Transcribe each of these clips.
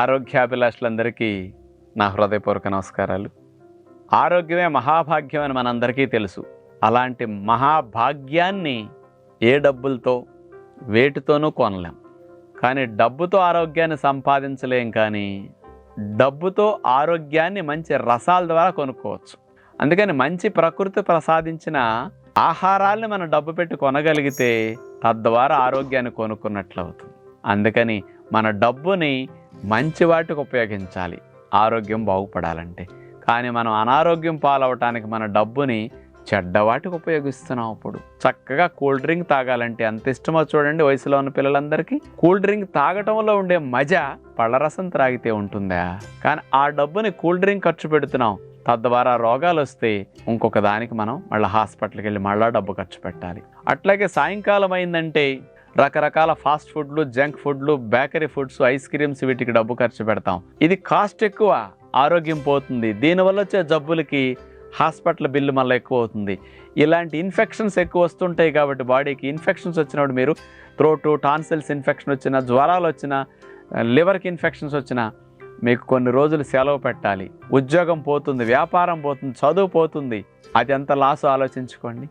ఆరోగ్యాభిలాషులందరికీ నా హృదయపూర్వక నమస్కారాలు. ఆరోగ్యమే మహాభాగ్యం అని మనందరికీ తెలుసు. అలాంటి మహాభాగ్యాన్ని ఏ డబ్బులతో వేటితోనూ కొనలేం. కానీ డబ్బుతో ఆరోగ్యాన్ని సంపాదించలేం, కానీ డబ్బుతో ఆరోగ్యాన్ని మంచి రసాల ద్వారా కొనుక్కోవచ్చు. అందుకని మంచి ప్రకృతి ప్రసాదించిన ఆహారాల్ని మనం డబ్బు పెట్టి కొనగలిగితే తద్వారా ఆరోగ్యాన్ని కొనుక్కున్నట్లు అవుతుంది. అందుకని మన డబ్బుని మంచి వాటికి ఉపయోగించాలి ఆరోగ్యం బాగుపడాలంటే. కానీ మనం అనారోగ్యం పాలవటానికి మన డబ్బుని చెడ్డవాటికి ఉపయోగిస్తున్నాం. అప్పుడు చక్కగా కూల్ డ్రింక్ తాగాలంటే ఎంత ఇష్టమో చూడండి. వయసులో ఉన్న పిల్లలందరికీ కూల్ డ్రింక్ తాగటంలో ఉండే మజా పళ్ళరసం త్రాగితే ఉంటుందా? కానీ ఆ డబ్బుని కూల్ డ్రింక్ ఖర్చు పెడుతున్నాం. తద్వారా రోగాలు వస్తే ఇంకొక దానికి మనం మళ్ళీ హాస్పిటల్కి వెళ్ళి మళ్ళీ డబ్బు ఖర్చు పెట్టాలి. అట్లాగే సాయంకాలం అయిందంటే రకరకాల ఫాస్ట్ ఫుడ్లు, జంక్ ఫుడ్లు, బేకరీ ఫుడ్స్, ఐస్ క్రీమ్స్, వీటికి డబ్బు ఖర్చు పెడతాం. ఇది కాస్ట్ ఎక్కువ, ఆరోగ్యం పోతుంది. దీనివల్ల వచ్చే జబ్బులకి హాస్పిటల్ బిల్లు మళ్ళీ ఎక్కువ అవుతుంది. ఇలాంటి ఇన్ఫెక్షన్స్ ఎక్కువ వస్తుంటాయి. కాబట్టి బాడీకి ఇన్ఫెక్షన్స్ వచ్చినప్పుడు మీరు థ్రోట్, టాన్సిల్స్ ఇన్ఫెక్షన్ వచ్చినా, జ్వరాలు వచ్చినా, లివర్కి ఇన్ఫెక్షన్స్ వచ్చినా మీకు కొన్ని రోజులు సెలవు పెట్టాలి. ఉద్యోగం పోతుంది, వ్యాపారం పోతుంది, చదువు పోతుంది. అది ఎంత లాస్ ఆలోచించుకోండి.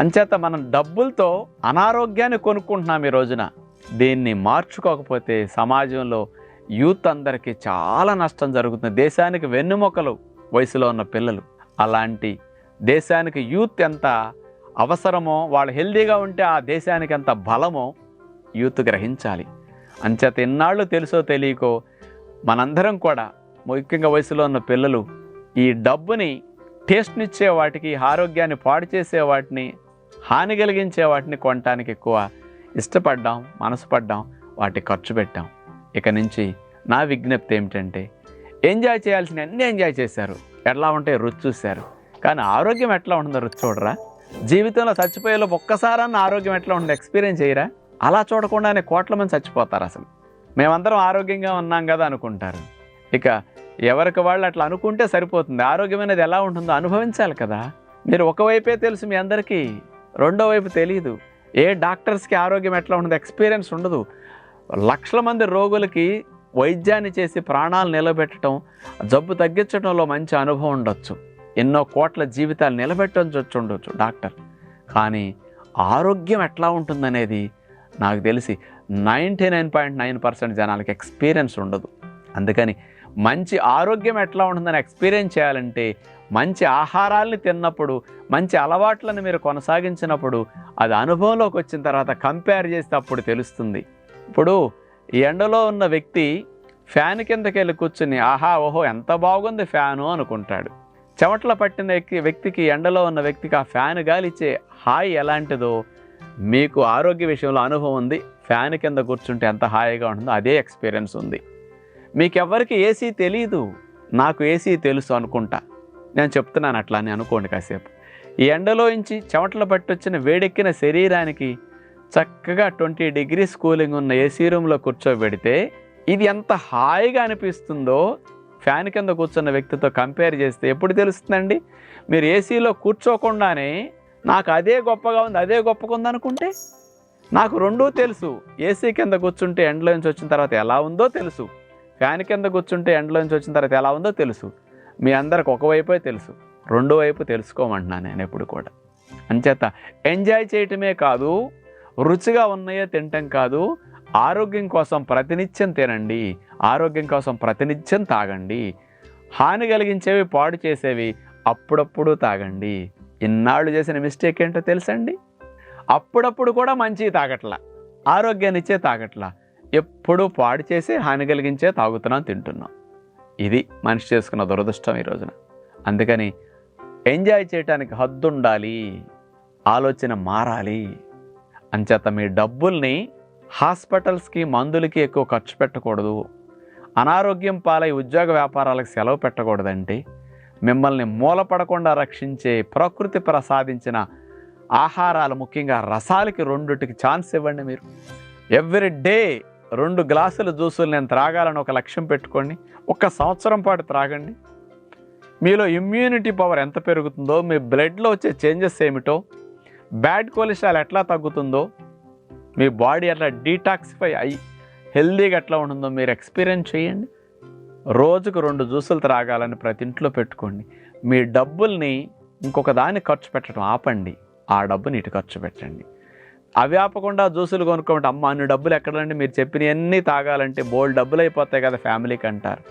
అంచేత మనం డబ్బులతో అనారోగ్యాన్ని కొనుక్కుంటున్నాం ఈ రోజున. దీన్ని మార్చుకోకపోతే సమాజంలో యూత్ అందరికీ చాలా నష్టం జరుగుతుంది. దేశానికి వెన్నుముకలు వయసులో ఉన్న పిల్లలు. అలాంటి దేశానికి యూత్ ఎంత అవసరమో, వాళ్ళు హెల్దీగా ఉంటే ఆ దేశానికి ఎంత బలమో యూత్ గ్రహించాలి. అంచేత ఇన్నాళ్ళు తెలుసో తెలియకో మనందరం కూడా, ముఖ్యంగా వయసులో ఉన్న పిల్లలు, ఈ డబ్బుని టేస్ట్నిచ్చే వాటికి, ఆరోగ్యాన్ని పాడు చేసే వాటిని, హాని కలిగించే వాటిని కొనటానికి ఎక్కువ ఇష్టపడ్డాం, మనసు పడ్డాం, వాటికి ఖర్చు పెట్టాం. ఇక నుంచి నా విజ్ఞప్తి ఏమిటంటే, ఎంజాయ్ చేయాల్సిన అన్నీ ఎంజాయ్ చేశారు, ఎట్లా ఉంటే రుచి చూశారు. కానీ ఆరోగ్యం ఎట్లా ఉంటుందో రుచి చూడరా? జీవితంలో చచ్చిపోయేలోపు ఒక్కసారన్న ఆరోగ్యం ఎట్లా ఉంటుందో ఎక్స్పీరియన్స్ చేయరా? అలా చూడకుండానే కోట్ల మంది చచ్చిపోతారు. అసలు మేమందరం ఆరోగ్యంగా ఉన్నాం కదా అనుకుంటారు. ఇక ఎవరికి వాళ్ళు అట్లా అనుకుంటే సరిపోతుంది. ఆరోగ్యం అనేది ఎలా ఉంటుందో అనుభవించాలి కదా. మీరు ఒకవైపే తెలుసు మీ అందరికీ, రెండో వైపు తెలియదు. ఏ డాక్టర్స్కి ఆరోగ్యం ఎట్లా ఉంటుందో ఎక్స్పీరియన్స్ ఉండదు. లక్షల మంది రోగులకి వైద్యాన్ని చేసి ప్రాణాలు నిలబెట్టడం, జబ్బు తగ్గించడంలో మంచి అనుభవం ఉండొచ్చు. ఎన్నో కోట్ల జీవితాలు నిలబెట్టవచ్చు డాక్టర్. కానీ ఆరోగ్యం ఎట్లా ఉంటుందనేది నాకు తెలిసి 99.9% జనాలకి ఎక్స్పీరియన్స్ ఉండదు. అందుకని మంచి ఆరోగ్యం ఎట్లా ఉంటుందని ఎక్స్పీరియన్స్ చేయాలంటే మంచి ఆహారాల్ని తిన్నప్పుడు, మంచి అలవాట్లను మీరు కొనసాగించినప్పుడు, అది అనుభవంలోకి వచ్చిన తర్వాత కంపేర్ చేస్తే అప్పుడు తెలుస్తుంది. ఇప్పుడు ఈ ఎండలో ఉన్న వ్యక్తి ఫ్యాన్ కిందకి వెళ్ళి కూర్చుని ఆహా ఓహో ఎంత బాగుంది ఫ్యాను అనుకుంటాడు. చెమటలు పట్టిన వ్యక్తికి, ఎండలో ఉన్న వ్యక్తికి ఆ ఫ్యాన్ గాలిచ్చే హాయి ఎలాంటిదో మీకు ఆరోగ్య విషయంలో అనుభవం ఉంది. ఫ్యాన్ కింద కూర్చుంటే ఎంత హాయిగా ఉంటుందో అదే ఎక్స్పీరియన్స్ ఉంది. మీకెవ్వరికి ఏసీ తెలీదు, నాకు ఏసీ తెలుసు అనుకుంటా. నేను చెప్తున్నాను అట్లా అని అనుకోండి కాసేపు. ఈ ఎండలో నుంచి చెమటలు పట్టి వచ్చిన వేడెక్కిన శరీరానికి చక్కగా 20 degrees కూలింగ్ ఉన్న ఏసీ రూమ్లో కూర్చోబెడితే ఇది ఎంత హాయిగా అనిపిస్తుందో ఫ్యాన్ కింద కూర్చున్న వ్యక్తితో కంపేర్ చేస్తే ఎప్పుడు తెలుస్తుందండి? మీరు ఏసీలో కూర్చోకుండానే నాకు అదే గొప్పగా ఉంది, అదే గొప్పగా ఉంది అనుకుంటే, నాకు రెండూ తెలుసు. ఏసీ కింద కూర్చుంటే ఎండలో నుంచి వచ్చిన తర్వాత ఎలా ఉందో తెలుసు, ఫ్యాన్ కింద కూర్చుంటే ఎండలో నుంచి వచ్చిన తర్వాత ఎలా ఉందో తెలుసు. మీ అందరికి ఒకవైపే తెలుసు, రెండో వైపు తెలుసుకోమంటున్నాను నేను ఎప్పుడు కూడా. అంచేత ఎంజాయ్ చేయటమే కాదు, రుచిగా ఉన్నాయో తినటం కాదు, ఆరోగ్యం కోసం ప్రతినిత్యం తినండి, ఆరోగ్యం కోసం ప్రతినిత్యం తాగండి. హాని కలిగించేవి, పాడు చేసేవి అప్పుడప్పుడు తాగండి. ఇన్నాళ్ళు చేసిన మిస్టేక్ ఏంటో తెలుసండి? అప్పుడప్పుడు కూడా మంచివి తాగట్లా, ఆరోగ్యాన్ని ఇచ్చే తాగట్లా, ఎప్పుడూ పాడు చేసి హాని కలిగించే తాగుతున్నాం, తింటున్నాం. ఇది మనిషి చేసుకున్న దురదృష్టం ఈ రోజున. అందుకని ఎంజాయ్ చేయటానికి హద్దు ఉండాలి, ఆలోచన మారాలి. అంచేత మీ డబ్బుల్ని హాస్పిటల్స్కి, మందులకి ఎక్కువ ఖర్చు పెట్టకూడదు. అనారోగ్యం పాలై ఉద్యోగ వ్యాపారాలకు సెలవు పెట్టకూడదంటే మిమ్మల్ని మూలపడకుండా రక్షించే ప్రకృతి ప్రసాదించిన ఆహారాలు, ముఖ్యంగా రసాలకి 2కి ఛాన్స్ ఇవ్వండి. మీరు ఎవ్రీ డే 2 గ్లాసుల జ్యూసులు నేను త్రాగాలని ఒక లక్ష్యం పెట్టుకోండి. 1 సంవత్సరం పాటు త్రాగండి. మీలో ఇమ్యూనిటీ పవర్ ఎంత పెరుగుతుందో, మీ బ్లడ్లో వచ్చే చేంజెస్ ఏమిటో, బ్యాడ్ కొలెస్ట్రాల్ ఎట్లా తగ్గుతుందో, మీ బాడీ ఎట్లా డీటాక్సిఫై అయ్యి హెల్దీగా ఎట్లా ఉంటుందో మీరు ఎక్స్పీరియన్స్ చేయండి. రోజుకు 2 జ్యూసులు త్రాగాలని ప్రతి ఇంట్లో పెట్టుకోండి. మీ డబ్బుల్ని ఇంకొక దాన్ని ఖర్చు పెట్టడం ఆపండి. ఆ డబ్బుని ఇటు ఖర్చు పెట్టండి. అవి ఆపకుండా జ్యూసులు కొనుక్కోమంటే అమ్మ అన్ని డబ్బులు ఎక్కడండి, మీరు చెప్పినవన్నీ తాగాలంటే బోల్డ్ డబ్బులు అయిపోతాయి కదా ఫ్యామిలీకి అంటారు.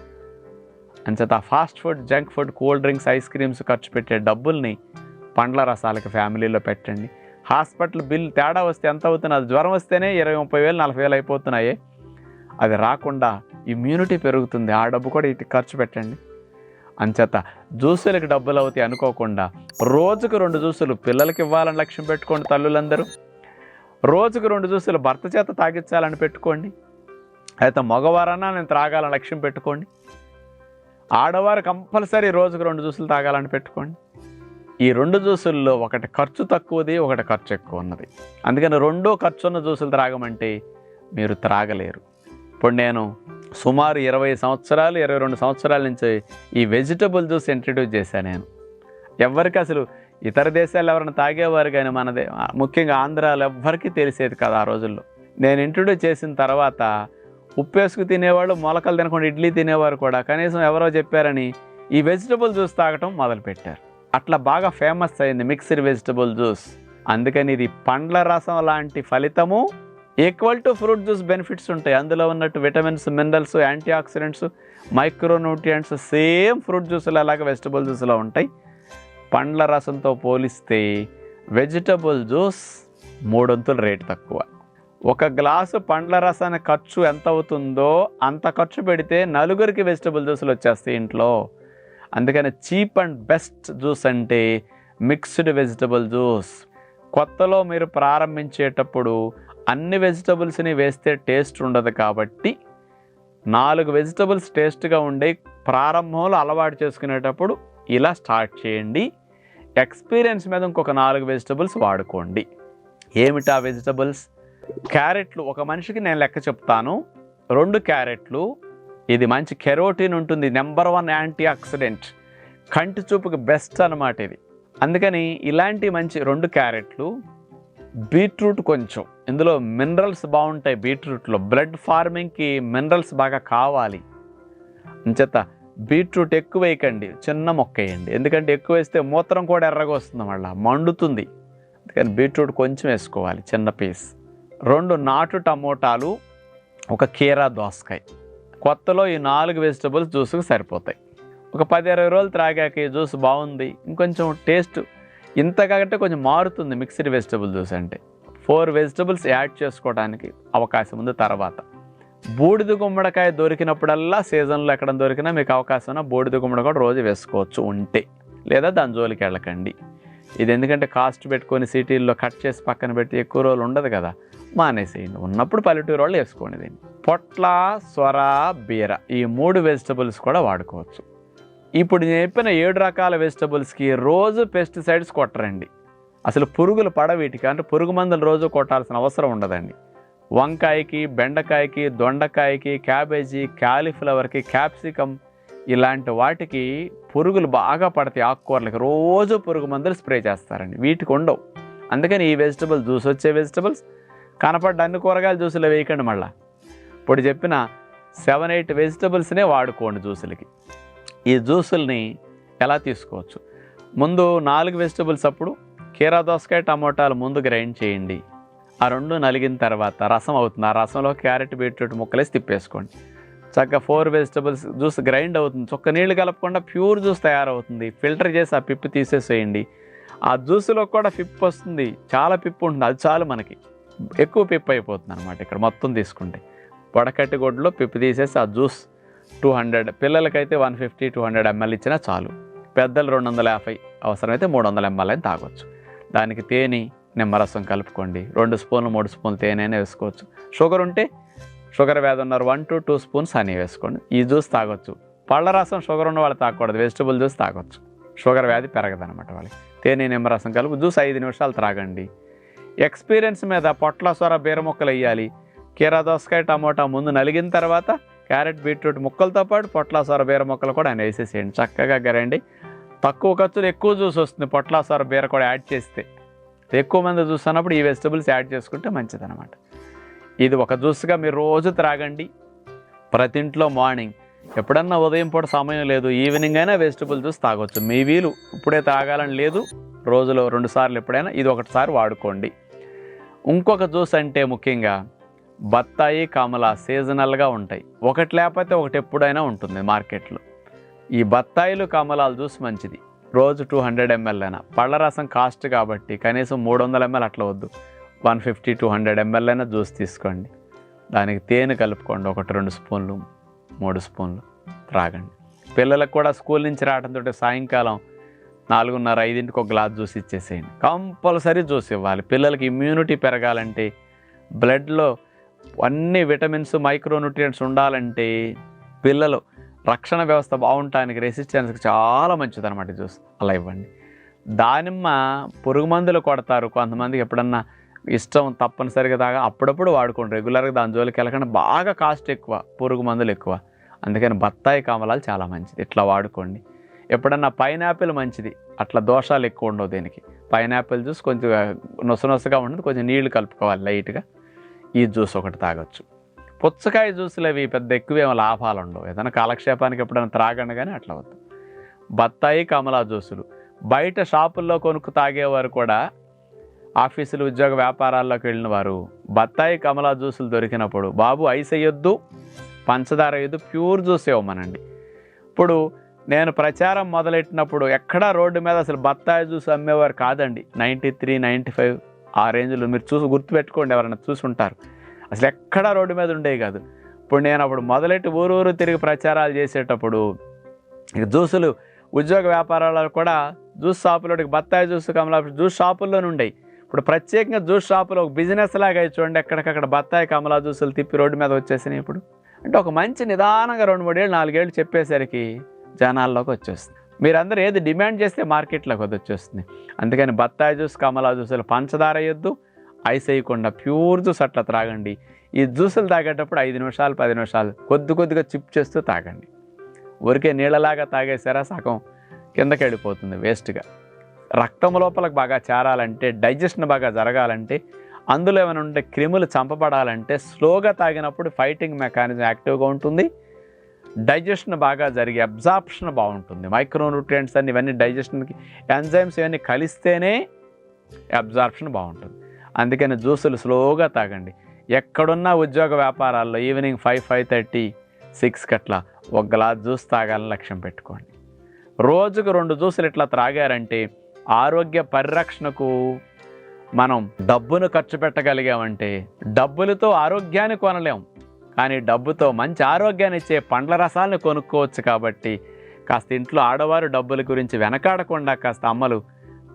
అంచేత fast food, junk food, cool drinks, ice creams ఖర్చు పెట్టే డబ్బుల్ని పండ్ల రసాలకి ఫ్యామిలీలో పెట్టండి. హాస్పిటల్ బిల్ తేడా వస్తే ఎంత అవుతుంది? అది జ్వరం వస్తేనే 20,000, 30,000, 40,000 అయిపోతున్నాయి. అది రాకుండా ఇమ్యూనిటీ పెరుగుతుంది. ఆ డబ్బు కూడా ఇటు ఖర్చు పెట్టండి. అంచేత జ్యూసులకి డబ్బులు అవుతాయి అనుకోకుండా రోజుకు 2 జ్యూసులు పిల్లలకి ఇవ్వాలని లక్ష్యం పెట్టుకోండి. తల్లులందరూ రోజుకు 2 జ్యూసులు భర్త చేత తాగించాలని పెట్టుకోండి. అయితే మగవారన్నా నేను త్రాగాలని లక్ష్యం పెట్టుకోండి. ఆడవారు కంపల్సరీ రోజుకు 2 జ్యూసులు తాగాలని పెట్టుకోండి. ఈ 2 జ్యూసుల్లో ఒకటి ఖర్చు తక్కువది, ఒకటి ఖర్చు ఎక్కువ ఉన్నది. అందుకని రెండో ఖర్చు ఉన్న జ్యూసులు త్రాగమంటే మీరు త్రాగలేరు. ఇప్పుడు నేను సుమారు 20 సంవత్సరాలు, 22 సంవత్సరాల నుంచి ఈ వెజిటబుల్ జ్యూస్ ఇంట్రడ్యూస్ చేశాను. నేను ఎవరికి అసలు ఇతర దేశాలు ఎవరైనా తాగేవారు కానీ మనదే ముఖ్యంగా ఆంధ్రాలో ఎవ్వరికీ తెలిసేది కదా ఆ రోజుల్లో. నేను ఇంట్రడ్యూస్ చేసిన తర్వాత ఉప్పేసుకు తినేవాళ్ళు, మొలకలు తినకుండా ఇడ్లీ తినేవారు కూడా కనీసం ఎవరో చెప్పారని ఈ వెజిటబుల్ జ్యూస్ తాగటం మొదలుపెట్టారు. అట్లా బాగా ఫేమస్ అయింది మిక్స్డ్ వెజిటబుల్ జ్యూస్. అందుకని ఇది పండ్ల రసం లాంటి ఫలితము equal to fruit juice benefits ఉంటాయి. అందులో ఉన్నట్టు vitamins, minerals, antioxidants, micronutrients same fruit జ్యూస్లో అలాగే వెజిటబుల్ జ్యూస్లో ఉంటాయి. పండ్ల రసంతో పోలిస్తే వెజిటబుల్ జ్యూస్ 3 వంతుల రేటు తక్కువ. 1 గ్లాసు పండ్ల రసానికి ఖర్చు ఎంత అవుతుందో అంత ఖర్చు పెడితే 4గురికి వెజిటబుల్ జ్యూసులు వచ్చేస్తాయి ఇంట్లో. అందుకని చీప్ అండ్ బెస్ట్ జ్యూస్ అంటే మిక్స్డ్ వెజిటబుల్ జ్యూస్. కొత్తలో మీరు ప్రారంభించేటప్పుడు అన్ని వెజిటబుల్స్ని వేస్తే టేస్ట్ ఉండదు కాబట్టి 4 వెజిటబుల్స్ టేస్ట్గా ఉండే ప్రారంభంలో అలవాటు చేసుకునేటప్పుడు ఇలా స్టార్ట్ చేయండి. ఎక్స్పీరియన్స్ మీద ఇంకొక 4 వెజిటబుల్స్ వాడుకోండి. ఏమిటా వెజిటబుల్స్? క్యారెట్లు. ఒక మనిషికి నేను లెక్క చెప్తాను. 2 క్యారెట్లు. ఇది మంచి కెరోటిన్ ఉంటుంది, నెంబర్ 1 యాంటీ ఆక్సిడెంట్, కంటి చూపుకి బెస్ట్ అన్నమాట ఇది. అందుకని ఇలాంటి మంచి 2 క్యారెట్లు. బీట్రూట్ కొంచెం, ఇందులో మినరల్స్ బాగుంటాయి. బీట్రూట్లో బ్లడ్ ఫార్మింగ్కి మినరల్స్ బాగా కావాలి. అంచేత బీట్రూట్ ఎక్కువ వేయకండి, చిన్న మొక్క వేయండి. ఎందుకంటే ఎక్కువ వేస్తే మూత్రం కూడా ఎర్రగా వస్తుంది, మళ్ళీ మండుతుంది. అందుకని బీట్రూట్ కొంచెం వేసుకోవాలి, చిన్న పీస్. 2 నాటు టమోటాలు, 1 కీరా దోసకాయ. కొత్తలో ఈ 4 వెజిటబుల్స్ జ్యూస్కి సరిపోతాయి. ఒక 10-20 రోజులు త్రాగాక ఈ జ్యూస్ బాగుంది, ఇంకొంచెం టేస్ట్ ఇంతకంటే కొంచెం మారుతుంది మిక్స్డ్ వెజిటబుల్ జ్యూస్ అంటే. 4 వెజిటబుల్స్ యాడ్ చేసుకోవడానికి అవకాశం ఉంది. తర్వాత బూడిద గుమ్మడికాయ దొరికినప్పుడల్లా, సీజన్లో ఎక్కడ దొరికినా మీకు అవకాశం ఉన్న బూడిద గుమ్మడి కూడా రోజు వేసుకోవచ్చు ఉంటే, లేదా దాని జోలికి వెళ్ళకండి. ఇది ఎందుకంటే కాస్ట్ పెట్టుకొని సిటీల్లో కట్ చేసి పక్కన పెట్టి ఎక్కువ రోజులు ఉండదు కదా, మానేసేయండి. ఉన్నప్పుడు పల్లెటూరు వాళ్ళు వేసుకోండి. దీన్ని పొట్ల, సొర, బీర ఈ 3 వెజిటబుల్స్ కూడా వాడుకోవచ్చు. ఇప్పుడు నేను చెప్పిన 7 రకాల వెజిటబుల్స్కి రోజు పెస్టిసైడ్స్ కొట్టరండి. అసలు పురుగులు వీటికి, అంటే పురుగు మందులు రోజు కొట్టాల్సిన అవసరం ఉండదండి. వంకాయకి, బెండకాయకి, దొండకాయకి, క్యాబేజీ, క్యాలీఫ్లవర్కి, క్యాప్సికమ్ ఇలాంటి వాటికి పురుగులు బాగా పడతాయి. ఆకుకూరలకి రోజు పురుగు మందులు స్ప్రే చేస్తారండి, వీటికి ఉండవు. అందుకని ఈ వెజిటబుల్ జ్యూస్ వచ్చే వెజిటబుల్స్ కనపడ్డ అన్ని కూరగాయల జ్యూసులు వేయకండి. మళ్ళీ ఇప్పుడు చెప్పిన 7-8 వెజిటబుల్స్నే వాడుకోండి జ్యూసులకి. ఈ జ్యూసుల్ని ఎలా తీసుకోవచ్చు? ముందు 4 వెజిటబుల్స్ అప్పుడు కీరా దోసకాయ, టమోటాలు ముందు గ్రైండ్ చేయండి. ఆ 2 నలిగిన తర్వాత రసం అవుతుంది. ఆ రసంలో క్యారెట్, బీట్రూట్ ముక్కలేసి తిప్పేసుకోండి. చక్కగా 4 వెజిటబుల్స్ జ్యూస్ గ్రైండ్ అవుతుంది. చొక్క నీళ్లు కలపకుండా ప్యూర్ జ్యూస్ తయారవుతుంది. ఫిల్టర్ చేసి ఆ పిప్పు తీసేసేయండి. ఆ జ్యూస్లో కూడా పిప్పు వస్తుంది, చాలా పిప్పు ఉంటుంది. అది చాలు, మనకి ఎక్కువ పిప్పు అయిపోతుంది అనమాట. ఇక్కడ మొత్తం తీసుకుంటే వడకట్టి గుడ్డలో పిప్పు తీసేసి ఆ జ్యూస్ 200, పిల్లలకైతే 150-200 ml ఇచ్చినా చాలు. పెద్దలు 250, అవసరమైతే 300 ml అని తాగొచ్చు. దానికి తేనె, నిమ్మరసం కలుపుకోండి. 2 స్పూన్లు 3 స్పూన్లు తేనె అయినా వేసుకోవచ్చు. షుగర్ ఉంటే, షుగర్ వ్యాధి ఉన్నారు 1-2 స్పూన్స్ హనీ వేసుకోండి. ఈ జ్యూస్ తాగొచ్చు. పళ్ళ రసం షుగర్ ఉన్న వాళ్ళు తాగకూడదు, వెజిటబుల్ జ్యూస్ తాగొచ్చు. షుగర్ వ్యాధి పెరగదనమాట వాళ్ళకి. తేనె, నిమ్మరసం కలుపు జ్యూస్ 5 నిమిషాలు త్రాగండి. ఎక్స్పీరియన్స్ మీద పొట్ల, సొర, బీర ముక్కలు వేయాలి. కీరా దోసకాయ, టమోటా ముందు నలిగిన తర్వాత క్యారెట్, బీట్రూట్ ముక్కలతో పాటు పొట్ల, సొర, బీర ముక్కలు కూడా ఆయన వేసేసేయండి. చక్కగా గరండి. తక్కువ ఖర్చులు ఎక్కువ జ్యూస్ వస్తుంది పొట్ల, సొర, బీర కూడా యాడ్ చేస్తే. ఎక్కువ మంది జ్యూస్ అన్నప్పుడు ఈ వెజిటబుల్స్ యాడ్ చేసుకుంటే మంచిదన్నమాట. ఇది ఒక జ్యూస్గా మీరు రోజు త్రాగండి. ప్రతి ఇంట్లో మార్నింగ్ ఎప్పుడన్నా ఉదయం పూట సమయం లేదు, ఈవినింగ్ అయినా వెజిటబుల్ జ్యూస్ తాగొచ్చు. మీ వీలు, ఇప్పుడే తాగాలని లేదు, రోజులో 2 సార్లు ఎప్పుడైనా ఇది ఒకటిసారి వాడుకోండి. ఇంకొక జ్యూస్ అంటే ముఖ్యంగా బత్తాయి, కమల సీజనల్గా ఉంటాయి. ఒకటి లేకపోతే ఒకటి ఎప్పుడైనా ఉంటుంది మార్కెట్లో. ఈ బత్తాయిలు, కమలాల జ్యూస్ మంచిది. రోజు 200 ml అయినా. పళ్ళ రసం కాస్ట్ కాబట్టి కనీసం 300 ml అట్లా వద్దు, 150-200 ml అయినా జ్యూస్ తీసుకోండి. దానికి తేనె కలుపుకోండి, 1-2 స్పూన్లు 3 స్పూన్లు త్రాగండి. పిల్లలకు కూడా స్కూల్ నుంచి రావడంతో సాయంకాలం 4:30-5కి ఒక గ్లాస్ జ్యూస్ ఇచ్చేసేయండి. కంపల్సరీ జ్యూస్ ఇవ్వాలి. పిల్లలకి ఇమ్యూనిటీ పెరగాలంటే, బ్లడ్లో అన్ని విటమిన్స్, మైక్రోన్యూట్రియంట్స్ ఉండాలంటే, పిల్లలు రక్షణ వ్యవస్థ బాగుంటానికి, రెసిస్టెన్స్కి చాలా మంచిది అనమాట జ్యూస్. అలా ఇవ్వండి. దానిమ్మ పురుగు మందులు కొడతారు కొంతమందికి, ఎప్పుడన్నా ఇష్టం తప్పనిసరిగా తాగా అప్పుడప్పుడు వాడుకోండి. రెగ్యులర్గా దాని జోలికి వెళ్ళకుండా, బాగా కాస్ట్ ఎక్కువ, పురుగు మందులు ఎక్కువ. అందుకని బత్తాయి, కమలాలు చాలా మంచిది, ఇట్లా వాడుకోండి. ఎప్పుడన్నా పైనాపిల్ మంచిది, అట్లా దోషాలు ఎక్కువ ఉండవు దీనికి. పైనాపిల్ జ్యూస్ కొంచెం నొసనొసగా ఉంటుంది, కొంచెం నీళ్లు కలుపుకోవాలి లైట్గా. ఈ జ్యూస్ ఒకటి తాగొచ్చు. పుచ్చకాయ జ్యూసులు అవి పెద్ద ఎక్కువేమో లాభాలు ఉండవు, ఏదైనా కాలక్షేపానికి ఎప్పుడైనా త్రాగండి, కానీ అట్లా వద్దు. బత్తాయి, కమలా జ్యూసులు బయట షాపుల్లో కొనుక్కు తాగేవారు కూడా, ఆఫీసులు, ఉద్యోగ వ్యాపారాల్లోకి వెళ్ళిన వారు బత్తాయి, కమలా జ్యూసులు దొరికినప్పుడు, బాబు ఐస్ వేయొద్దు, పంచదార వేయొద్దు, ప్యూర్ జ్యూస్ ఇవ్వమనండి. ఇప్పుడు నేను ప్రచారం మొదలెట్టినప్పుడు ఎక్కడా రోడ్డు మీద అసలు బత్తాయి జ్యూస్ అమ్మేవారు కాదండి. 93-95 ఆ రేంజ్లో మీరు గుర్తుపెట్టుకోండి, ఎవరైనా చూసి ఉంటారు. అసలు ఎక్కడా రోడ్డు మీద ఉండేవి కాదు. ఇప్పుడు నేను అప్పుడు మొదలెట్టి ఊరూరు తిరిగి ప్రచారాలు చేసేటప్పుడు ఇక జ్యూసులు, ఉద్యోగ వ్యాపారాలలో కూడా జ్యూస్ షాపులోకి బత్తాయి జ్యూస్, కమలా జ్యూస్ షాపుల్లోనే ఉండేవి. ఇప్పుడు ప్రత్యేకంగా జ్యూస్ షాపులో ఒక బిజినెస్ లాగా చూడండి, ఎక్కడికక్కడ బత్తాయి, కమలా జ్యూసులు తిప్పి రోడ్డు మీద వచ్చేసినాయి. ఇప్పుడు అంటే ఒక మంచి నిదానంగా 2-3 ఏళ్ళు 4 ఏళ్ళు చెప్పేసరికి జనాల్లోకి వచ్చేస్తుంది. మీరందరూ ఏది డిమాండ్ చేస్తే మార్కెట్లోకి వచ్చేస్తుంది. అందుకని బత్తాయి జ్యూస్, కమలా జ్యూసులు పంచదార వేయొద్దు, ఐస్ వేయకుండా ప్యూర్ జ్యూస్ అట్లా త్రాగండి. ఈ జ్యూసులు తాగేటప్పుడు 5 నిమిషాలు 10 నిమిషాలు కొద్దిగా చిప్ చేస్తూ తాగండి. ఊరికే నీళ్ళలాగా తాగేసారా సగం కిందకి వెళ్ళిపోతుంది వేస్ట్గా. రక్తం లోపలకు బాగా చేరాలంటే, డైజెషన్ బాగా జరగాలంటే, అందులో ఏమైనా ఉంటే క్రిములు చంపబడాలంటే స్లోగా తాగినప్పుడు ఫైటింగ్ మెకానిజం యాక్టివ్గా ఉంటుంది, డైజెషన్ బాగా జరిగి అబ్జార్ప్షన్ బాగుంటుంది. మైక్రోన్యూట్రియంట్స్ అన్ని ఇవన్నీ డైజెషన్కి, ఎంజైమ్స్ ఇవన్నీ కలిస్తేనే అబ్జార్ప్షన్ బాగుంటుంది. అందుకని జ్యూసులు స్లోగా తాగండి. ఎక్కడున్నా ఉద్యోగ వ్యాపారాల్లో ఈవినింగ్ 5-5:30, 6కి అట్లా ఒక గ్లాస్ జ్యూస్ తాగాలని లక్ష్యం పెట్టుకోండి. రోజుకు 2 జ్యూసులు ఇట్లా త్రాగారంటే ఆరోగ్య పరిరక్షణకు మనం డబ్బును ఖర్చు పెట్టగలిగామంటే, డబ్బులతో ఆరోగ్యాన్ని కొనలేం, కానీ డబ్బుతో మంచి ఆరోగ్యాన్ని ఇచ్చే పండ్ల రసాలను కొనుక్కోవచ్చు. కాబట్టి కాస్త ఇంట్లో ఆడవారు డబ్బుల గురించి వెనకాడకుండా కాస్త అమ్మలు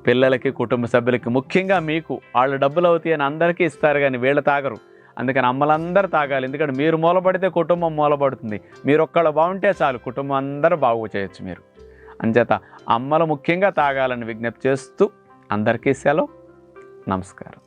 పిల్లలకి, కుటుంబ సభ్యులకి, ముఖ్యంగా మీకు వాళ్ళు డబ్బులు అవుతాయి అని అందరికీ ఇస్తారు, కానీ వీళ్ళు తాగరు. అందుకని అమ్మలందరూ తాగాలి. ఎందుకంటే మీరు మూలపడితే కుటుంబం మూలపడుతుంది. మీరు ఒక్కళ్ళు బాగుంటే చాలు, కుటుంబం అందరూ బాగు చేయొచ్చు మీరు. అంచేత అమ్మలు ముఖ్యంగా తాగాలని విజ్ఞప్తి చేస్తూ అందరికీ సెలవు. నమస్కారం.